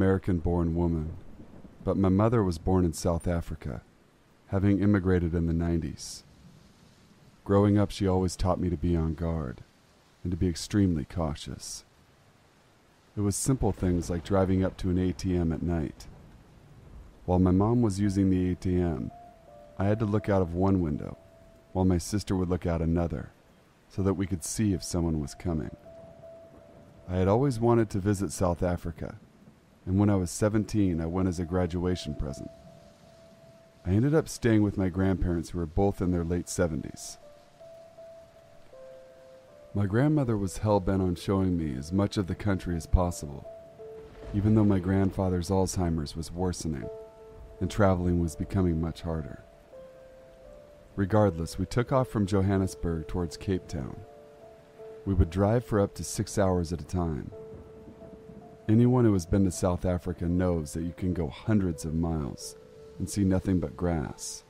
American-born woman, but my mother was born in South Africa, having immigrated in the 90s. Growing up, she always taught me to be on guard and to be extremely cautious. It was simple things like driving up to an ATM at night. While my mom was using the ATM, I had to look out of one window, while my sister would look out another, so that we could see if someone was coming. I had always wanted to visit South Africa, and when I was 17, I went as a graduation present. I ended up staying with my grandparents, who were both in their late 70s. My grandmother was hell-bent on showing me as much of the country as possible, even though my grandfather's Alzheimer's was worsening and traveling was becoming much harder. Regardless, we took off from Johannesburg towards Cape Town. We would drive for up to 6 hours at a time. Anyone who has been to South Africa knows that you can go hundreds of miles and see nothing but grass.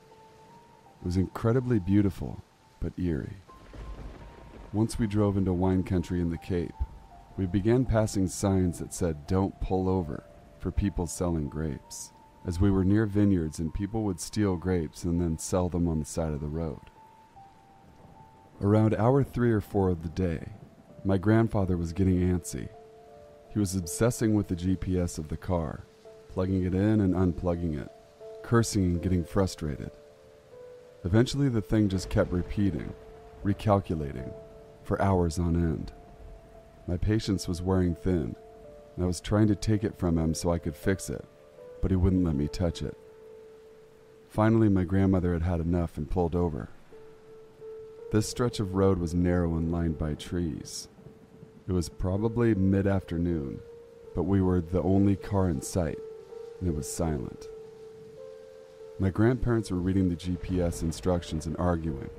It was incredibly beautiful, but eerie. Once we drove into wine country in the Cape, we began passing signs that said, "Don't pull over," for people selling grapes, as we were near vineyards and people would steal grapes and then sell them on the side of the road. Around hour 3 or 4 of the day, my grandfather was getting antsy. He was obsessing with the GPS of the car, plugging it in and unplugging it, cursing and getting frustrated. Eventually the thing just kept repeating, recalculating, for hours on end. My patience was wearing thin, and I was trying to take it from him so I could fix it, but he wouldn't let me touch it. Finally, my grandmother had had enough and pulled over. This stretch of road was narrow and lined by trees. It was probably mid-afternoon, but we were the only car in sight, and it was silent. My grandparents were reading the GPS instructions and arguing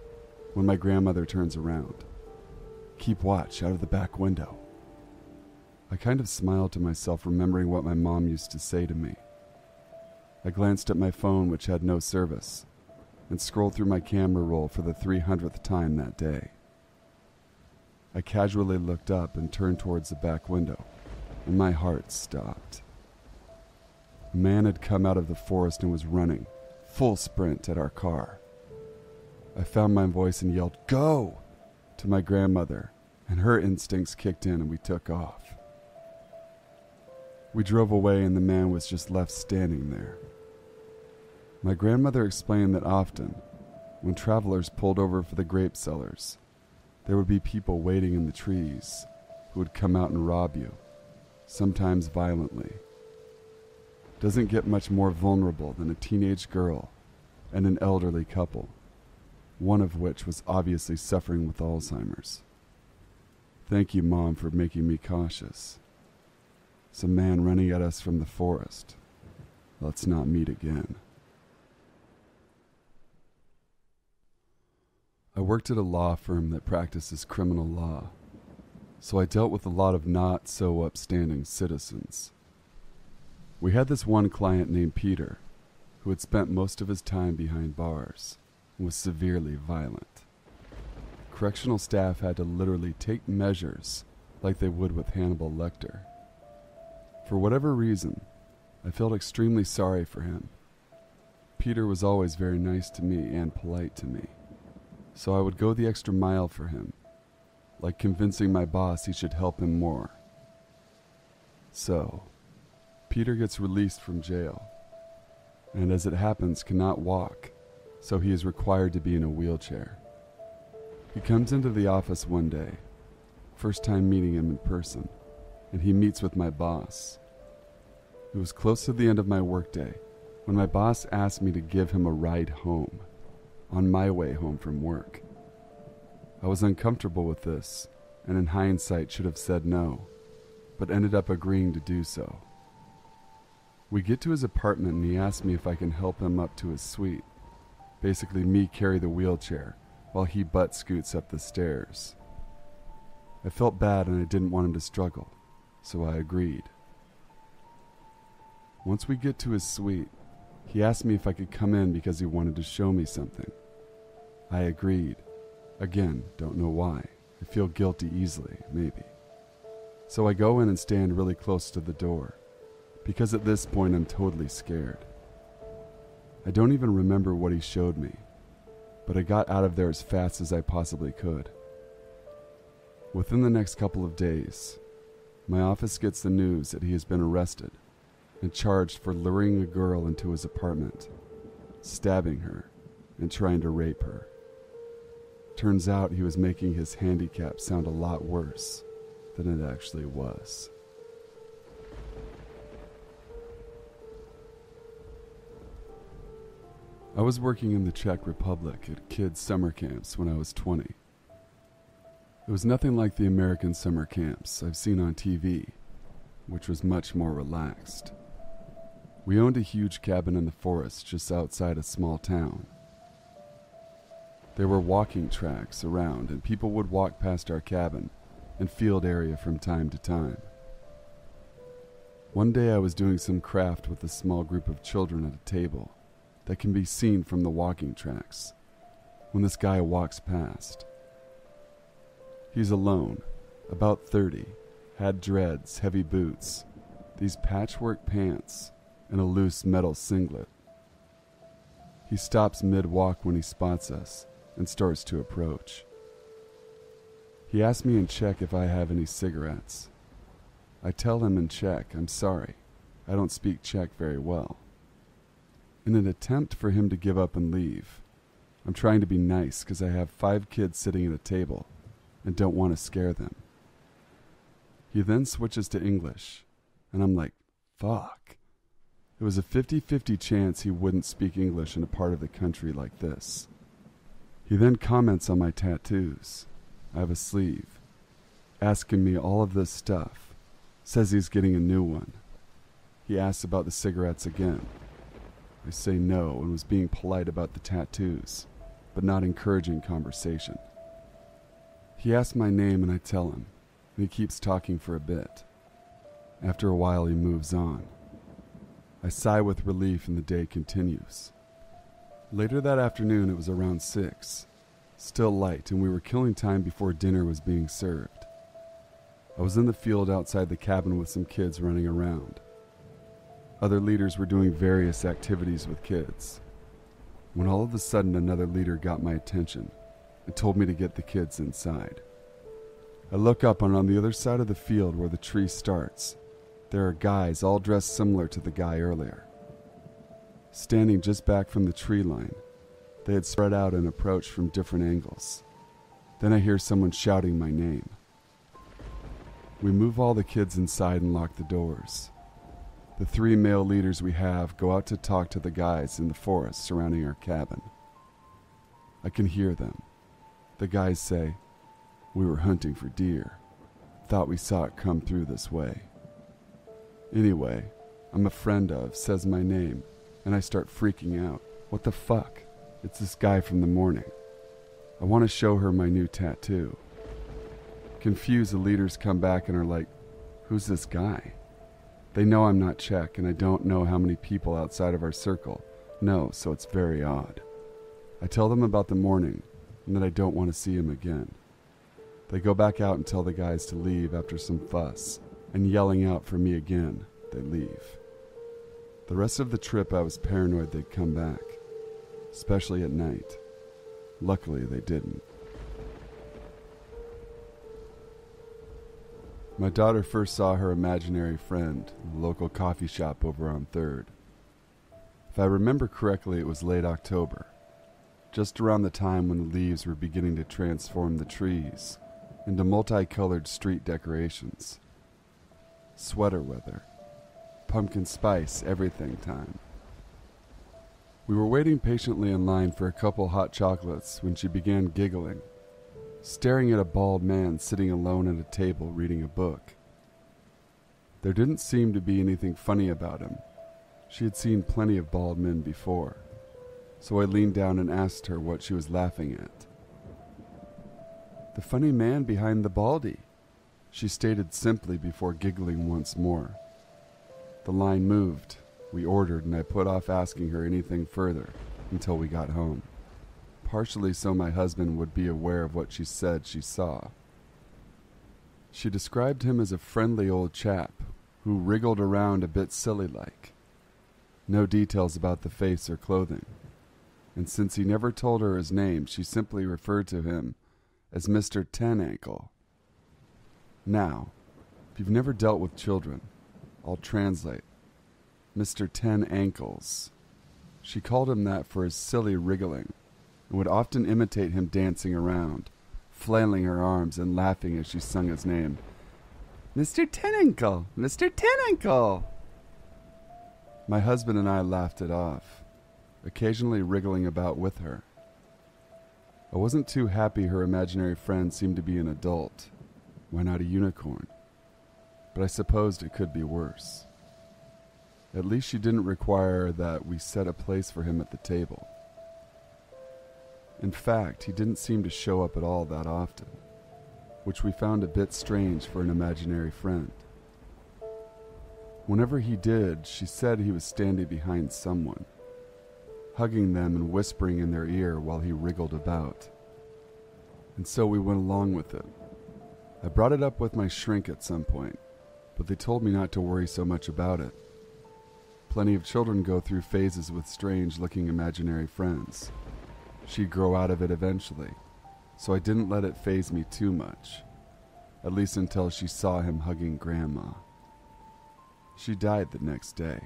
when my grandmother turns around. "Keep watch out of the back window." I kind of smiled to myself, remembering what my mom used to say to me. I glanced at my phone, which had no service, and scrolled through my camera roll for the 300th time that day. I casually looked up and turned towards the back window, and my heart stopped. A man had come out of the forest and was running, full sprint, at our car. I found my voice and yelled, "Go!" to my grandmother, and her instincts kicked in and we took off. We drove away and the man was just left standing there. My grandmother explained that often, when travelers pulled over for the grape sellers, there would be people waiting in the trees who would come out and rob you, sometimes violently. Doesn't get much more vulnerable than a teenage girl and an elderly couple, one of which was obviously suffering with Alzheimer's. Thank you, Mom, for making me cautious. Some man running at us from the forest. Let's not meet again. I worked at a law firm that practices criminal law, so I dealt with a lot of not so upstanding citizens. We had this one client named Peter, who had spent most of his time behind bars and was severely violent. Correctional staff had to literally take measures like they would with Hannibal Lecter. For whatever reason, I felt extremely sorry for him. Peter was always very nice to me and polite to me, so I would go the extra mile for him, like convincing my boss he should help him more. So, Peter gets released from jail, and as it happens cannot walk, so he is required to be in a wheelchair. He comes into the office one day, first time meeting him in person, and he meets with my boss. It was close to the end of my workday when my boss asked me to give him a ride home, on my way home from work. I was uncomfortable with this, and in hindsight should have said no, but ended up agreeing to do so. We get to his apartment and he asked me if I can help him up to his suite, basically me carry the wheelchair while he butt scoots up the stairs. I felt bad and I didn't want him to struggle, so I agreed. Once we get to his suite, he asked me if I could come in because he wanted to show me something. I agreed. Again, don't know why. I feel guilty easily, maybe. So I go in and stand really close to the door, because at this point I'm totally scared. I don't even remember what he showed me, but I got out of there as fast as I possibly could. Within the next couple of days, my office gets the news that he has been arrested and charged for luring a girl into his apartment, stabbing her, and trying to rape her. Turns out he was making his handicap sound a lot worse than it actually was. I was working in the Czech Republic at kids' summer camps when I was 20. It was nothing like the American summer camps I've seen on TV, which was much more relaxed. We owned a huge cabin in the forest just outside a small town. There were walking tracks around, and people would walk past our cabin and field area from time to time. One day I was doing some craft with a small group of children at a table that can be seen from the walking tracks when this guy walks past. He's alone, about 30, had dreads, heavy boots, these patchwork pants, and a loose metal singlet. He stops mid-walk when he spots us and starts to approach. He asks me in Czech if I have any cigarettes. I tell him in Czech, I'm sorry, I don't speak Czech very well. In an attempt for him to give up and leave, I'm trying to be nice because I have 5 kids sitting at a table and don't want to scare them. He then switches to English, and I'm like, fuck. It was a 50-50 chance he wouldn't speak English in a part of the country like this. He then comments on my tattoos. I have a sleeve, asking me all of this stuff, says he's getting a new one. He asks about the cigarettes again. I say no and was being polite about the tattoos, but not encouraging conversation. He asks my name and I tell him, and he keeps talking for a bit. After a while he moves on. I sigh with relief and the day continues. Later that afternoon it was around 6, still light, and we were killing time before dinner was being served. I was in the field outside the cabin with some kids running around. Other leaders were doing various activities with kids, when all of a sudden another leader got my attention and told me to get the kids inside. I look up, and on the other side of the field where the tree starts, there are guys all dressed similar to the guy earlier. Standing just back from the tree line, they had spread out and approached from different angles. Then I hear someone shouting my name. We move all the kids inside and lock the doors. The 3 male leaders we have go out to talk to the guys in the forest surrounding our cabin. I can hear them. The guys say, "We were hunting for deer. Thought we saw it come through this way." Anyway, I'm a friend of says my name, and I start freaking out. What the fuck? It's this guy from the morning. I want to show her my new tattoo. Confused, the leaders come back and are like, "Who's this guy?" They know I'm not Czech, and I don't know how many people outside of our circle know, so it's very odd. I tell them about the morning and that I don't want to see him again. They go back out and tell the guys to leave after some fuss, and yelling out for me again, they leave. The rest of the trip I was paranoid they'd come back, especially at night. Luckily they didn't. My daughter first saw her imaginary friend in the local coffee shop over on 3rd. If I remember correctly, it was late October, just around the time when the leaves were beginning to transform the trees into multicolored street decorations. Sweater weather, pumpkin spice, everything time. We were waiting patiently in line for a couple hot chocolates when she began giggling, staring at a bald man sitting alone at a table reading a book. There didn't seem to be anything funny about him. She had seen plenty of bald men before, so I leaned down and asked her what she was laughing at. "The funny man behind the baldy," she stated simply before giggling once more. The line moved, we ordered, and I put off asking her anything further until we got home, partially so my husband would be aware of what she said she saw. She described him as a friendly old chap who wriggled around a bit silly-like. No details about the face or clothing, and since he never told her his name, she simply referred to him as Mr. Ten Ankle. Now, if you've never dealt with children, I'll translate. Mr. Ten Ankles. She called him that for his silly wriggling, and would often imitate him dancing around, flailing her arms and laughing as she sung his name. Mr. Ten Ankle! Mr. Ten Ankle! My husband and I laughed it off, occasionally wriggling about with her. I wasn't too happy her imaginary friend seemed to be an adult. Why not a unicorn? But I supposed it could be worse. At least she didn't require that we set a place for him at the table. In fact, he didn't seem to show up at all that often, which we found a bit strange for an imaginary friend. Whenever he did, she said he was standing behind someone, hugging them and whispering in their ear while he wriggled about. And so we went along with it. I brought it up with my shrink at some point, but they told me not to worry so much about it. Plenty of children go through phases with strange-looking imaginary friends. She'd grow out of it eventually, so I didn't let it faze me too much, at least until she saw him hugging Grandma. She died the next day.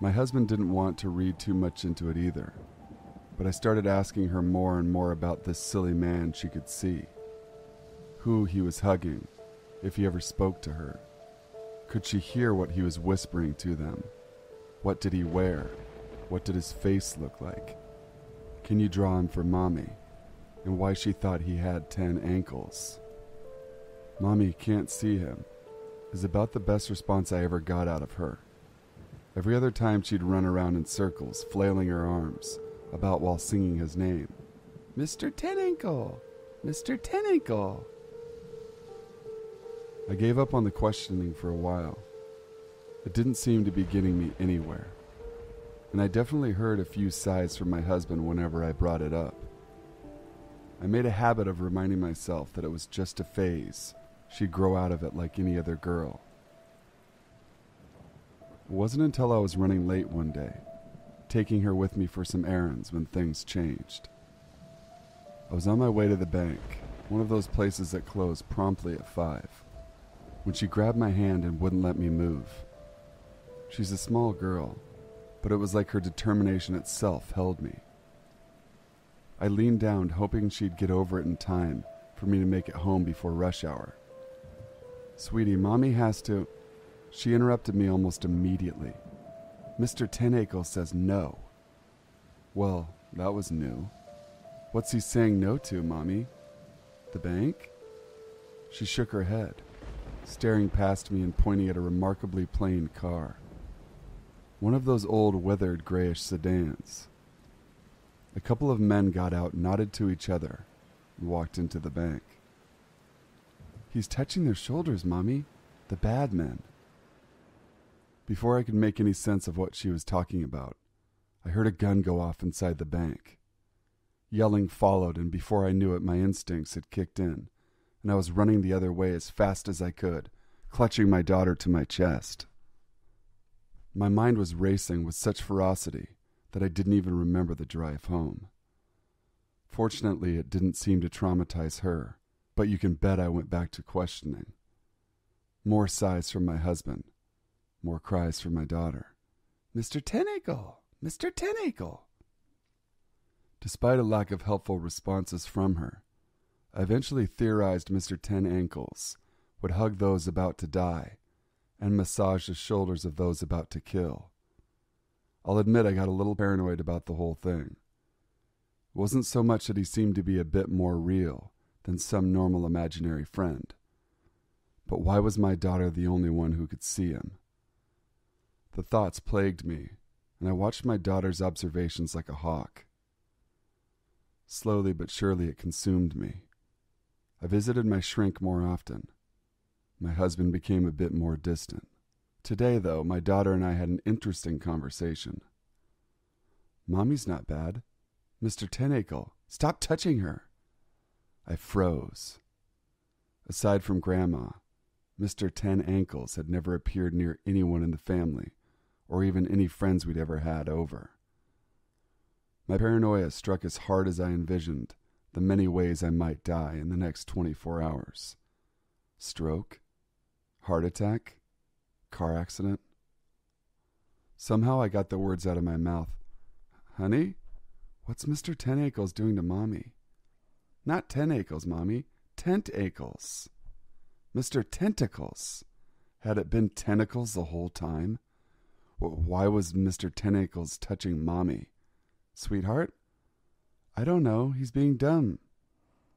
My husband didn't want to read too much into it either, but I started asking her more and more about this silly man she could see. Who he was hugging, if he ever spoke to her. Could she hear what he was whispering to them? What did he wear? What did his face look like? Can you draw him for Mommy? And why she thought he had 10 ankles. Mommy can't see him is about the best response I ever got out of her. Every other time she'd run around in circles, flailing her arms about while singing his name. Mr. Ten Ankle! Mr. Ten Ankle! I gave up on the questioning for a while. It didn't seem to be getting me anywhere, and I definitely heard a few sighs from my husband whenever I brought it up. I made a habit of reminding myself that it was just a phase. She'd grow out of it like any other girl. It wasn't until I was running late one day, taking her with me for some errands, when things changed. I was on my way to the bank, one of those places that close promptly at 5, when she grabbed my hand and wouldn't let me move. She's a small girl, but it was like her determination itself held me. I leaned down, hoping she'd get over it in time for me to make it home before rush hour. Sweetie, Mommy has to... She interrupted me almost immediately. Mr. Ten Ankle says no. Well, that was new. What's he saying no to, Mommy? The bank? She shook her head, staring past me and pointing at a remarkably plain car. One of those old, weathered, grayish sedans. A couple of men got out, nodded to each other, and walked into the bank. He's touching their shoulders, Mommy. The bad men. Before I could make any sense of what she was talking about, I heard a gun go off inside the bank. Yelling followed, and before I knew it, my instincts had kicked in, and I was running the other way as fast as I could, clutching my daughter to my chest. My mind was racing with such ferocity that I didn't even remember the drive home. Fortunately, it didn't seem to traumatize her, but you can bet I went back to questioning. More sighs from my husband, more cries from my daughter. Mr. Ten Ankle! Mr. Ten Ankle! Despite a lack of helpful responses from her, I eventually theorized Mr. Ten Ankles would hug those about to die and massage the shoulders of those about to kill. I'll admit I got a little paranoid about the whole thing. It wasn't so much that he seemed to be a bit more real than some normal imaginary friend, but why was my daughter the only one who could see him? The thoughts plagued me, and I watched my daughter's observations like a hawk. Slowly but surely it consumed me. I visited my shrink more often. My husband became a bit more distant. Today, though, my daughter and I had an interesting conversation. Mommy's not bad. Mr. Ten Ankle, stop touching her. I froze. Aside from Grandma, Mr. 10 Ankles had never appeared near anyone in the family, or even any friends we'd ever had over. My paranoia struck as hard as I envisioned the many ways I might die in the next 24 hours. Stroke? Heart attack? Car accident? Somehow I got the words out of my mouth. Honey, what's Mr. 10 Ankles doing to Mommy? Not 10 Ankles, Mommy. Tent Ankles. Mr. Tentacles. Had it been tentacles the whole time? Why was Mr. 10 Ankles touching Mommy? Sweetheart? I don't know. He's being dumb,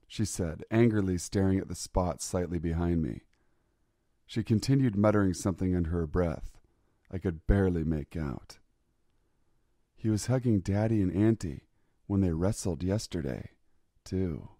she said, angrily staring at the spot slightly behind me. She continued muttering something under her breath. I could barely make out. He was hugging Daddy and Auntie when they wrestled yesterday, too.